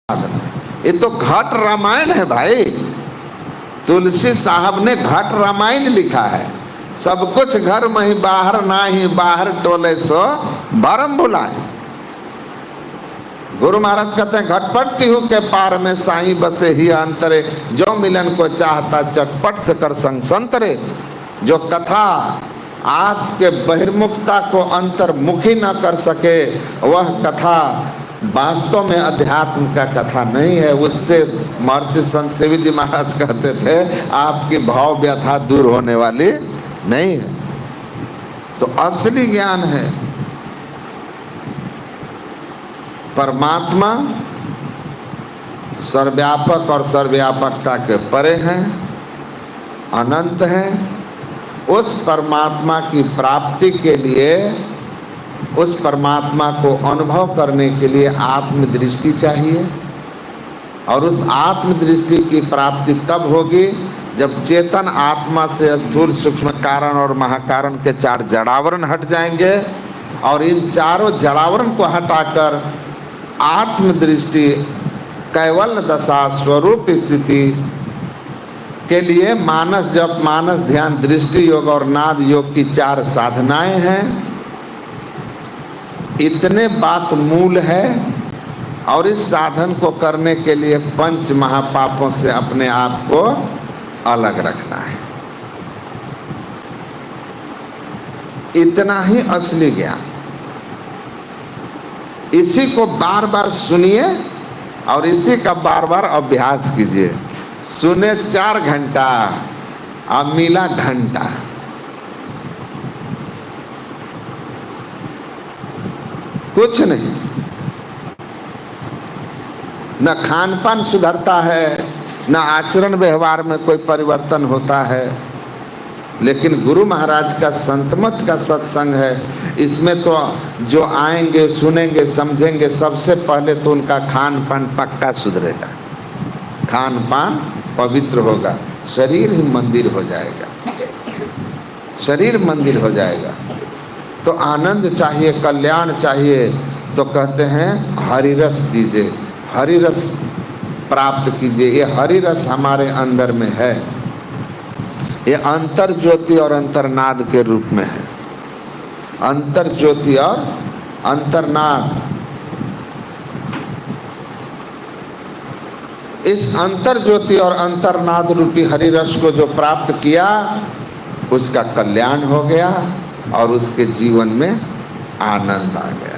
साधना। ये तो घट रामायण है भाई। तुलसी साहब ने घट रामायण लिखा है। सब कुछ घर में ही बाहर ना ही, बाहर टोले सो भरम बुलाए। गुरु महाराज कहते हैं घटपट तिहु के पार में साईं बसे ही अंतरे, जो मिलन को चाहता चटपट से कर संग संतरे। जो कथा आपके बहिर्मुखता को अंतर्मुखी न कर सके, वह कथा वास्तव में अध्यात्म का कथा नहीं है। उससे महर्षि संत सेवी जी महाराज कहते थे आपकी भाव व्यथा दूर होने वाली नहीं है। तो असली ज्ञान है परमात्मा सर्वव्यापक और सर्वव्यापकता के परे हैं, अनंत हैं। उस परमात्मा की प्राप्ति के लिए, उस परमात्मा को अनुभव करने के लिए आत्मदृष्टि चाहिए। और उस आत्मदृष्टि की प्राप्ति तब होगी जब चेतन आत्मा से स्थूल सूक्ष्म कारण और महाकारण के चार जड़ावरण हट जाएंगे। और इन चारों जड़ावरण को हटाकर आत्मदृष्टि, कैवल्य दशा, स्वरूप स्थिति के लिए मानस जप, मानस ध्यान, दृष्टि योग और नाद योग की चार साधनाएं हैं। इतने बात मूल है। और इस साधन को करने के लिए पंच महापापों से अपने आप को अलग रखना है। इतना ही असली ज्ञान। इसी को बार बार सुनिए और इसी का बार बार अभ्यास कीजिए। सुने 4 घंटा और मिला घंटा। कुछ नहीं, न खान पान सुधरता है, न आचरण व्यवहार में कोई परिवर्तन होता है। लेकिन गुरु महाराज का संतमत का सत्संग है। इसमें तो जो आएंगे, सुनेंगे, समझेंगे, सबसे पहले तो उनका खान पान पक्का सुधरेगा। खान पान पवित्र होगा, शरीर ही मंदिर हो जाएगा। शरीर मंदिर हो जाएगा। तो आनंद चाहिए, कल्याण चाहिए, तो कहते हैं हरिरस दीजिए, हरिरस प्राप्त कीजिए। ये हरिरस हमारे अंदर में है। ये अंतर ज्योति और अंतरनाद के रूप में है। अंतर ज्योति और अंतरनाद। इस अंतर ज्योति और अंतरनाद रूपी हरिरस को जो प्राप्त किया, उसका कल्याण हो गया और उसके जीवन में आनंद आ गया।